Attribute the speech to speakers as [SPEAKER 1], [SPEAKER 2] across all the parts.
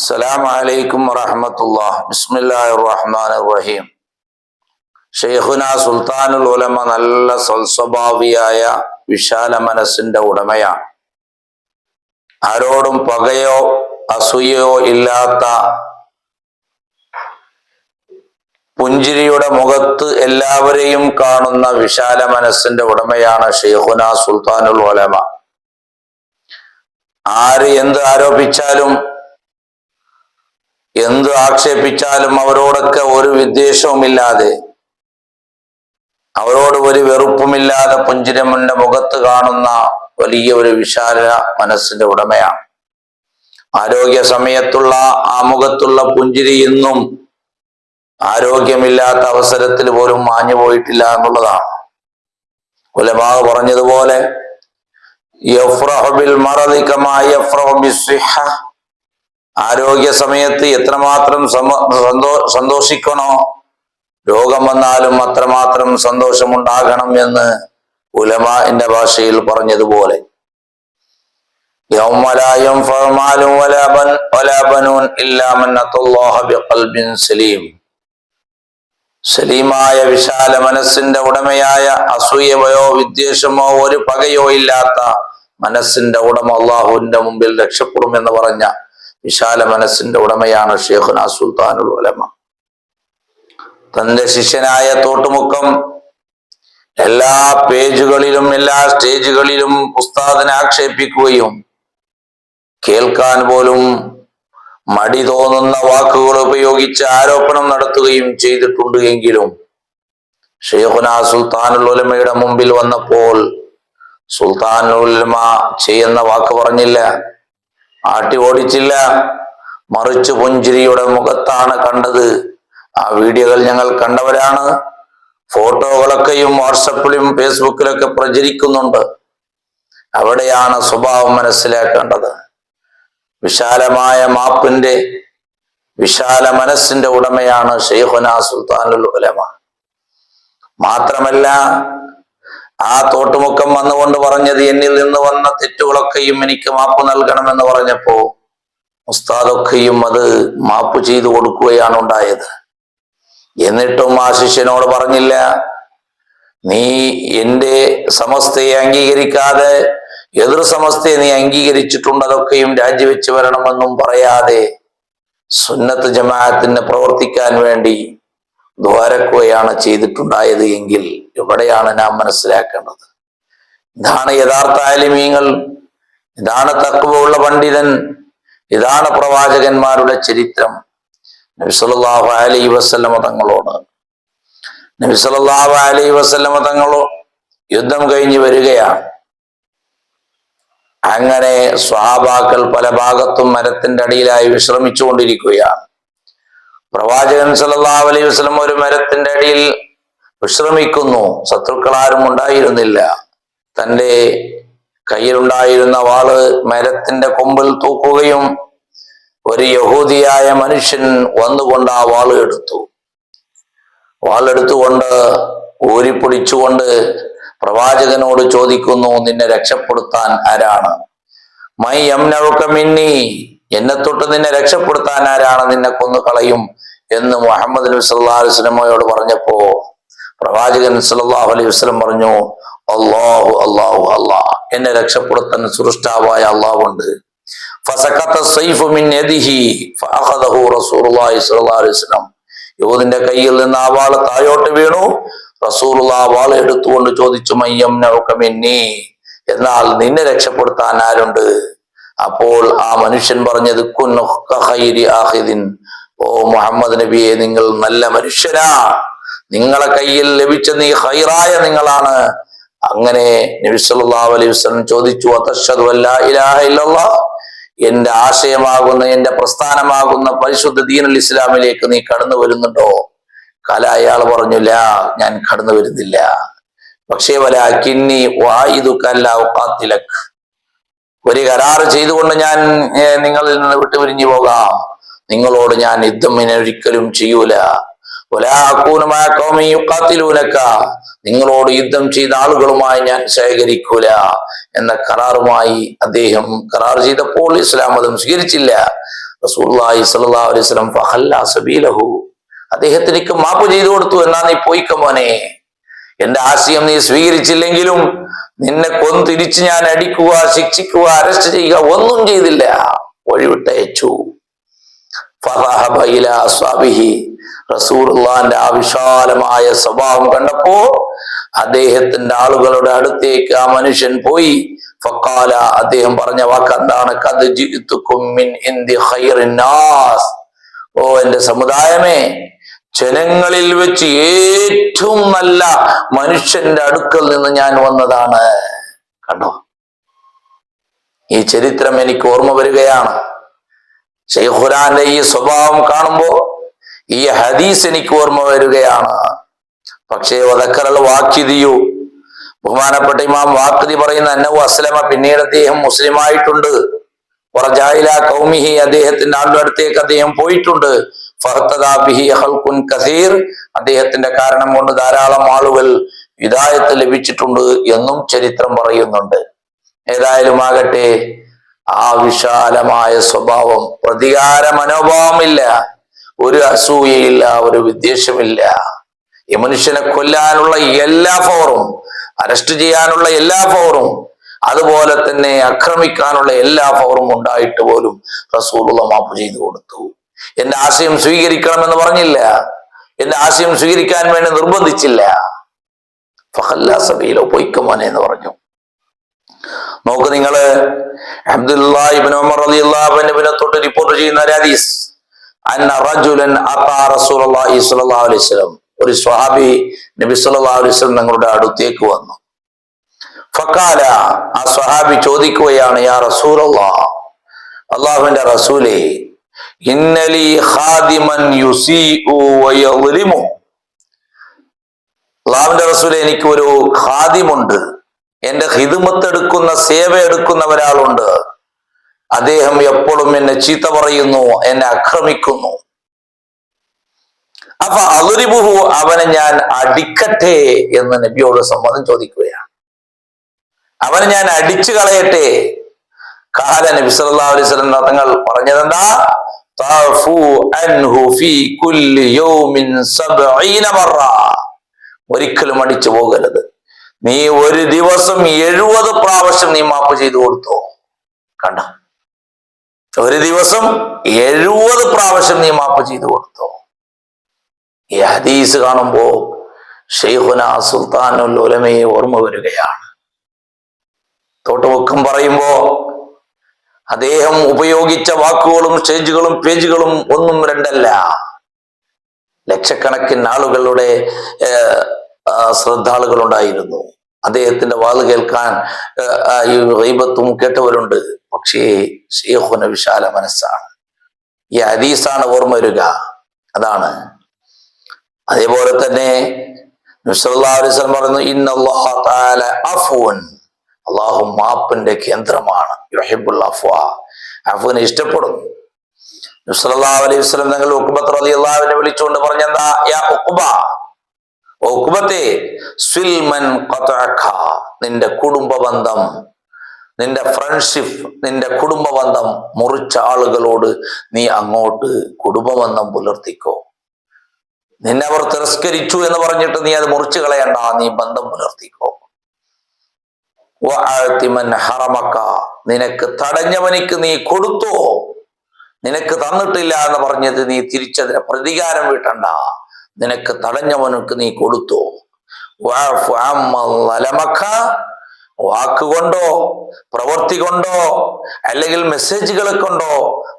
[SPEAKER 1] അസ്സലാമു അലൈക്കും വറഹ്മത്തുള്ളാഹി. ബിസ്മില്ലാഹിർ റഹ്മാനിർ റഹീം. ഷെയ്ഖുന സുൽത്താനുൽ ഉലമ നല്ല സൽസ്വഭാവിയായ വിശാല മനസ്സിന്റെ ഉടമയാണ്. ആരോടും പകയോ അസൂയയോ ഇല്ലാത്ത പുഞ്ചിരിയുടെ മുഖത്ത് എല്ലാവരെയും കാണുന്ന വിശാല മനസ്സിന്റെ ഉടമയാണ് ഷെയ്ഖുന സുൽത്താനുൽ ഉലമ. ആര് എന്ത് ആരോപിച്ചാലും എന്ത് ആക്ഷേപിച്ചാലും അവരോടൊക്കെ ഒരു വിദ്വേഷവുമില്ലാതെ, അവരോട് ഒരു വെറുപ്പുമില്ലാതെ പുഞ്ചിരമുന്റെ മുഖത്ത് കാണുന്ന വലിയ ഒരു വിശാല മനസ്സിന്റെ ഉടമയാണ്. ആരോഗ്യ സമയത്തുള്ള ആ മുഖത്തുള്ള പുഞ്ചിരി ഇന്നും ആരോഗ്യമില്ലാത്ത അവസരത്തിൽ പോലും മാഞ്ഞു പോയിട്ടില്ല എന്നുള്ളതാണ്. ഉലമാ പറഞ്ഞതുപോലെ യഫ്റഹു ബിൽ മറദി കമാ യഫ്റഹു ബിസ്സിഹ, ആരോഗ്യ സമയത്ത് എത്രമാത്രം സന്തോഷിക്കണോ, രോഗം വന്നാലും അത്രമാത്രം സന്തോഷമുണ്ടാകണം എന്ന് ഉലമാഇന്റെ ഭാഷയിൽ പറഞ്ഞതുപോലെ യൗമ ലാ യൻഫഉ മാലുൻ വലാ ബനൂൻ ഇല്ലാ മൻ അത്തല്ലാഹ ബിഖൽബിൻ സലീം. സലീമായ വിശാല മനസ്സിന്റെ ഉടമയായ അസൂയയോ വിദ്വേഷമോ ഒരു പകയോ ഇല്ലാത്ത മനസ്സിന്റെ ഉടമ അള്ളാഹുവിന്റെ മുമ്പിൽ രക്ഷപ്പെടുമെന്ന് പറഞ്ഞ വിശാല മനസ്സിന്റെ ഉടമയാണ് ഷെയ്ഖുന സുൽത്താനുൽ ഉലമ. തന്റെ ശിഷ്യനായ തോട്ടുമുക്കം എല്ലാ പേജുകളിലും എല്ലാ സ്റ്റേജുകളിലും ഉസ്താദിനെ ആക്ഷേപിക്കുകയും കേൾക്കാൻ പോലും മടി തോന്നുന്ന വാക്കുകൾ ഉപയോഗിച്ച് ആരോപണം നടത്തുകയും ചെയ്തിട്ടുണ്ട്. എങ്കിലും ഷെയ്ഖുന സുൽത്താനുൽ ഉലമയുടെ മുമ്പിൽ വന്നപ്പോൾ സുൽത്താനുൽ ഉലമ ചെയ്യുന്ന വാക്ക് പറഞ്ഞില്ല, ആട്ടി ഓടിച്ചില്ല, മറിച്ച് പുഞ്ചിരിയുടെ മുഖത്താണ് കണ്ടത്. ആ വീഡിയോകൾ ഞങ്ങൾ കണ്ടവരാണ്. ഫോട്ടോകളൊക്കെയും വാട്സപ്പിലും ഫേസ്ബുക്കിലൊക്കെ പ്രചരിക്കുന്നുണ്ട്. അവിടെയാണ് സ്വഭാവം മനസ്സിലാക്കേണ്ടത്. വിശാലമായ മാപ്പിന്റെ വിശാല മനസ്സിന്റെ ഉടമയാണ് ഷെയ്ഖുന സുൽത്താനുൽ ഉലമ. മാത്രമല്ല, ആ തോട്ടുമുക്കം വന്നുകൊണ്ട് പറഞ്ഞത് എന്നിൽ നിന്ന് വന്ന തെറ്റുകളൊക്കെയും എനിക്ക് മാപ്പ് നൽകണമെന്ന് പറഞ്ഞപ്പോ ഉസ്താദൊക്കെയും അത് മാപ്പ് ചെയ്തു കൊടുക്കുകയാണ് ഉണ്ടായത്. എന്നിട്ടും ആ ശിഷ്യനോട് പറഞ്ഞില്ല, നീ എന്റെ സമസ്തയെ അംഗീകരിക്കാതെ എതിർ സമസ്തയെ നീ അംഗീകരിച്ചിട്ടുണ്ട്, അതൊക്കെയും രാജിവെച്ച് വരണമെന്നും പറയാതെ സുന്നത്ത് ജമാഅത്തിന് പ്രവർത്തിക്കാൻ വേണ്ടി ദ്വാരക്കുകയാണ് ചെയ്തിട്ടുണ്ടായത്. എങ്കിൽ ഇവിടെയാണ് നാം മനസ്സിലാക്കേണ്ടത്. ഇതാണ് യഥാർത്ഥ ആലിമീങ്ങൾ, ഇതാണ് തഖ്വയുള്ള പണ്ഡിതൻ, ഇതാണ് പ്രവാചകന്മാരുടെ ചരിത്രം. നബി സല്ലല്ലാഹു അലൈഹി വസല്ലമ തങ്ങളോട് നബി സല്ലല്ലാഹു അലൈഹി വസല്ലമ തങ്ങളോ യുദ്ധം കഴിഞ്ഞ് വരികയാണ്. അങ്ങനെ സ്വഹാബാക്കൾ പല ഭാഗത്തും മരത്തിന്റെ അടിയിലായി വിശ്രമിച്ചുകൊണ്ടിരിക്കുകയാണ്. പ്രവാചകൻ സല്ലല്ലാഹു അലൈഹി വസല്ലം ഒരു മരത്തിന്റെ അടിയിൽ വിശ്രമിക്കുന്നു. ശത്രുക്കളാരും ഉണ്ടായിരുന്നില്ല. തന്റെ കയ്യിലുണ്ടായിരുന്ന വാള് മരത്തിന്റെ കൊമ്പിൽ തൂക്കുകയും ഒരു യഹൂദിയായ മനുഷ്യൻ വന്നുകൊണ്ട് ആ വാളെടുത്തുകൊണ്ട് ഊരിപ്പിടിച്ചുകൊണ്ട് പ്രവാചകനോട് ചോദിക്കുന്നു, നിന്നെ രക്ഷപ്പെടുത്താൻ ആരാണ്? മൈ യംനഉക മിന്നി, എന്നെ തൊട്ട് നിന്നെ രക്ഷപ്പെടുത്താൻ ആരാണ്? നിന്നെ കൊന്നു കളയും എന്ന് മുഹമ്മദ് നബി സല്ലല്ലാഹു അലൈഹി വസല്ലമയോട് പറഞ്ഞപ്പോ പ്രവാചകൻ സല്ലല്ലാഹു അലൈഹി വസല്ലം പറഞ്ഞു, അല്ലാഹു അല്ലാഹു അല്ലാഹ്, എന്നെ രക്ഷപ്പെടുത്താൻ സൃഷ്ടാവായ അല്ലാഹുണ്ട്. ഫസഖത സൈഫു മിൻ യദിഹി ഫഅഖദഹു റസൂലുള്ളാഹി സ്വല്ലല്ലാഹു അലൈഹി വസല്ലം, യഹൂദിന്റെ കയ്യിൽ നിന്ന് ആ വാൾ താഴോട്ട് വീണു. റസൂലുള്ളാഹി വാൾ എടുത്തുകൊണ്ട് ചോദിച്ചു, മയ്യംനഉക മിന്നി, എന്നാൽ നിന്നെ രക്ഷപ്പെടുത്താൻ ആരുണ്ട്? അപ്പോൾ ആ മനുഷ്യൻ പറഞ്ഞത്, കുൻ ഖഖൈരി ആഖിദിൻ, ഓ മുഹമ്മദ് നബിയെ, നിങ്ങൾ നല്ല മനുഷ്യരാ, നിങ്ങളെ കയ്യിൽ ലഭിച്ച നീ ഖൈറായ നിങ്ങളാണ്. അങ്ങനെ നബി സല്ലല്ലാഹു അലൈഹി വസല്ലം ചോദിച്ചു, അതശ്ഹദു അല്ലാ ഇലാഹ ഇല്ലല്ലാഹ്, എന്റെ ആശയമാകുന്ന എന്റെ പ്രസ്ഥാനമാകുന്ന പരിശുദ്ധ ദീനുൽ ഇസ്ലാമിലേക്ക് നീ കടന്നു വരുന്നുണ്ടോ? കല അയാൾ പറഞ്ഞു, ലാ, ഞാൻ കടന്നു വരുന്നില്ല. പക്ഷേ വലാകിന്നി ഉആയിദുക അല്ലാ ഉഖാതിലക്, ഒരു കരാറ് ചെയ്തുകൊണ്ട് ഞാൻ നിങ്ങളിൽ നിന്ന് വിട്ടുപിരിഞ്ഞു പോകാം. നിങ്ങളോട് ഞാൻ യുദ്ധം ഒരിക്കലും ചെയ്യൂല. വലാ അകൂനു മഅ ഖൗമി യുഖാതിലൂനക, നിങ്ങളോട് യുദ്ധം ചെയ്ത ആളുകളുമായി ഞാൻ സഹകരിക്കൂല എന്ന കരാറുമായി അദ്ദേഹം കരാർ ചെയ്തപ്പോൾ ഇസ്ലാം മതം സ്വീകരിച്ചില്ല. റസൂലുള്ളാഹി സ്വല്ലല്ലാഹു അലൈഹി വസല്ലം ഫഖല്ല സബീലഹു, അദ്ദേഹത്തിനേക്ക് മാപ്പ് ചെയ്തു കൊടുത്തു. എന്നാ നീ പോയിക്ക മോനെ, എന്റെ ആശയം നീ സ്വീകരിച്ചില്ലെങ്കിലും നിന്നെ തിരിച്ച് ഞാൻ അടിക്കുക, ശിക്ഷിക്കുക, അറസ്റ്റ് ചെയ്യുക ഒന്നും ചെയ്തില്ല, വഴിവിട്ടയച്ചു. ഫറഹബ ഇലാ അസ്വാബിഹി, റസൂലുള്ളാഹിന്റെ ആ വിശാലമായ സ്വഭാവം കണ്ടപ്പോ അദ്ദേഹത്തിന്റെ ആളുകളുടെ അടുത്തേക്ക് ആ മനുഷ്യൻ പോയി. ഫഖാല, അദ്ദേഹം പറഞ്ഞ വാക്ക് എന്താണ്? ഖദ് ജിഅ്തുകും മിൻ ഇൻദി ഖൈറിൻ നാസ്, ഓ എന്റെ സമുദായമേ, ജനങ്ങളിൽ വെച്ച് ഏറ്റവും നല്ല മനുഷ്യന്റെ അടുക്കൽ നിന്ന് ഞാൻ വന്നതാണ്. കണ്ടോ, ഈ ചരിത്രം എനിക്ക് ഓർമ്മ വരികയാണ്. ശൈഖുനാന്റെ ഈ സ്വഭാവം കാണുമ്പോ ഈ ഹദീസ് എനിക്ക് ഓർമ്മ വരികയാണ്. പക്ഷേ വദക്കറൽ വാഖിദിയു, ബഹുമാനപ്പെട്ട ഇമാം വാഖിദി പറയുന്ന അന്നഹു അസ്ലമ, പിന്നീട് അദ്ദേഹം മുസ്ലിമായിട്ടുണ്ട്. വറജാഇല ഖൗമിഹി, അദ്ദേഹത്തിന്റെ ആളുടെ അടുത്തേക്ക് അദ്ദേഹം പോയിട്ടുണ്ട്. ഫഹ്തദാ ബിഹി ഖൽഖുൻ കസീർ, അദ്ദേഹത്തിന്റെ കാരണം കൊണ്ട് ധാരാളം ആളുകൾ ഹിദായത്ത് ലഭിച്ചിട്ടുണ്ട് എന്നും ചരിത്രം പറയുന്നുണ്ട്. ഏതായാലും ആകട്ടെ, ആ വിശാലമായ സ്വഭാവം, പ്രതികാര മനോഭാവമില്ല, ഒരു അസൂയയില്ല, ഒരു വിദ്വേഷമില്ല. ഈ മനുഷ്യനെ കൊല്ലാനുള്ള എല്ലാ പവറും, അറസ്റ്റ് ചെയ്യാനുള്ള എല്ലാ പവറും, അതുപോലെ തന്നെ ആക്രമിക്കാനുള്ള എല്ലാ പവറും ഉണ്ടായിട്ട് പോലും റസൂലുള്ളാഹി മാപ്പ് ചെയ്തു കൊടുത്തു. എന്റെ ആശയം സ്വീകരിക്കണമെന്ന് പറഞ്ഞില്ല, എന്റെ ആശയം സ്വീകരിക്കാൻ വേണ്ടി നിർബന്ധിച്ചില്ല. ഫഖല്ല സബീലോ, പൊയ്ക്കമോനെ എന്ന് പറഞ്ഞു. നോക്ക് നിങ്ങള്, അബ്ദുല്ലാഹി ഇബ്നു ഉമർ റളിയല്ലാഹു അൻഹുവിനെ തൊട്ട് റിപ്പോർട്ട് ചെയ്യുന്ന ഒരു ഹദീസ്, അന്ന റജുലൻ അതാ റസൂലുള്ളാഹി സ്വല്ലല്ലാഹു അലൈഹി വസല്ലം, ഒരു സ്വഹാബി നബി സല്ലല്ലാഹു അലൈഹി വസല്ലം തങ്ങളുടെ അടുത്തേക്ക് വന്നു. ഫഖാല, ആ സ്വഹാബി ചോദിക്കുകയാണ്, യാ റസൂലല്ലാഹ്, അല്ലാഹുവിന്റെ റസൂലേ, ഇന്നലി ഖാദിമൻ യുസീഉ വയളിമു, അല്ലാഹുവിന്റെ റസൂലേ, എനിക്ക് ഒരു ഖാദിമുണ്ട്, എന്റെ ഖിദ്മത്ത് എടുക്കുന്ന, സേവ എടുക്കുന്ന ഒരാളുണ്ട്. അദ്ദേഹം എപ്പോഴും എന്നെ ചീത്ത പറയുന്നു, എന്നെ ആക്രമിക്കുന്നു. അപ്പൊ അളുരിബുഹു, അവനെ ഞാൻ അടിക്കട്ടെ എന്ന് നബിയോട് സമ്മതം ചോദിക്കുകയാണ്. അവനെ ഞാൻ അടിച്ചു കളയട്ടെ? ഖാല, നബി സല്ലല്ലാഹു അലൈഹി വസല്ലം തങ്ങൾ പറഞ്ഞതെന്താ? തഅഫു അൻഹു ഫീ കുല്ലി യൗമിൻ 70 മറ, ഒരിക്കലും അടിച്ചു പോകരുത്. നീ ഒരു ദിവസം 70 പ്രാവശ്യം നീ മാപ്പ് ചെയ്തു കൊടുത്തോ. കണ്ട, ഒരു ദിവസം 70 പ്രാവശ്യം നീ മാപ്പ് ചെയ്തു കൊടുത്തോ. ഈ ഹദീസ് കാണുമ്പോ ശൈഖുനാ സുൽത്താനുൽ ഉലമയെ ഓർമ്മ വരികയാണ്. തോട്ടുമുക്കം പറയുമ്പോ അദ്ദേഹം ഉപയോഗിച്ച വാക്കുകളും സ്റ്റേജുകളും പേജുകളും ഒന്നും രണ്ടല്ല, ലക്ഷക്കണക്കിന് ആളുകളുടെ ശ്രദ്ധാളുകൾ ഉണ്ടായിരുന്നു. അദ്ദേഹത്തിന്റെ വാത് കേൾക്കാൻ ഈ ഗൈബത്തും കേട്ടവരുണ്ട്. പക്ഷേ ശൈഖുന വിശാല മനസ്സാണ്. ഈ ഹദീസാണ് ഓർമ്മ വരിക. അതാണ്. അതേപോലെ തന്നെ നബി സല്ലല്ലാഹു അലൈഹി വസല്ലം പറയുന്നു, ഇന്നല്ലാഹ തആല അഫ്വൻ, അല്ലാഹു മാപ്പിന്റെ കേന്ദ്രമാണ്. യുഹിബ്ബുൽ അഫ്വ, അഫ്വിനെ ഇഷ്ടപ്പെടുന്നു. നബി സല്ലല്ലാഹു അലൈഹി വസല്ലം തങ്ങൾ ഉഖബത്ത് റളിയല്ലാഹു അൻഹു വിളിച്ചുകൊണ്ട് പറഞ്ഞെന്താ? യാ ഉഖബ, ഓ ഉഖബത്തെ, സ്വിൽമൻ ഖതഅക, നിന്റെ കുടുംബ ബന്ധം, നിന്റെ ഫ്രണ്ട്ഷിപ്പ്, നിന്റെ കുടുംബ ബന്ധം മുറിച്ച ആളുകളോട് നീ അങ്ങോട്ട് കുടുംബബന്ധം പുലർത്തിക്കോ. നിന്നെ അവർ തിരസ്കരിച്ചു എന്ന് പറഞ്ഞിട്ട് നീ അത് മുറിച്ചു കളയണ്ട, നീ ബന്ധം പുലർത്തിക്കോ. വഅതിമൻ ഹറമക, നിനക്ക് തടഞ്ഞവനിക്ക് നീ കൊടുത്തോ. നിനക്ക് തന്നിട്ടില്ല എന്ന് പറഞ്ഞത് നീ തിരിച്ചതിനെ പ്രതികാരം വീട്ടണ്ട, നിനക്ക് തടഞ്ഞവനക്ക് നീ കൊടുത്തോ. വഅഫു അമ്മൻ ളലമക, വാക്കുകൊണ്ടോ പ്രവൃത്തി കൊണ്ടോ അല്ലെങ്കിൽ മെസ്സേജുകളെ കൊണ്ടോ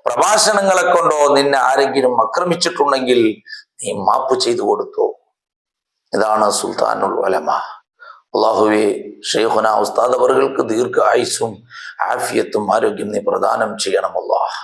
[SPEAKER 1] പ്രഭാഷണങ്ങളെ കൊണ്ടോ നിന്നെ ആരെങ്കിലും ആക്രമിച്ചിട്ടുണ്ടെങ്കിൽ നീ മാപ്പ് ചെയ്തു കൊടുത്തു. ഇതാണ് സുൽത്താനുൽ ഉലമ. അല്ലാഹുവേ, ശൈഖുനാ ഉസ്താദ് അവർക്ക് ദീർഘായുസ്സും ആഫിയത്തും ആരോഗ്യം നീ പ്രദാനം ചെയ്യണം അല്ലാഹ്.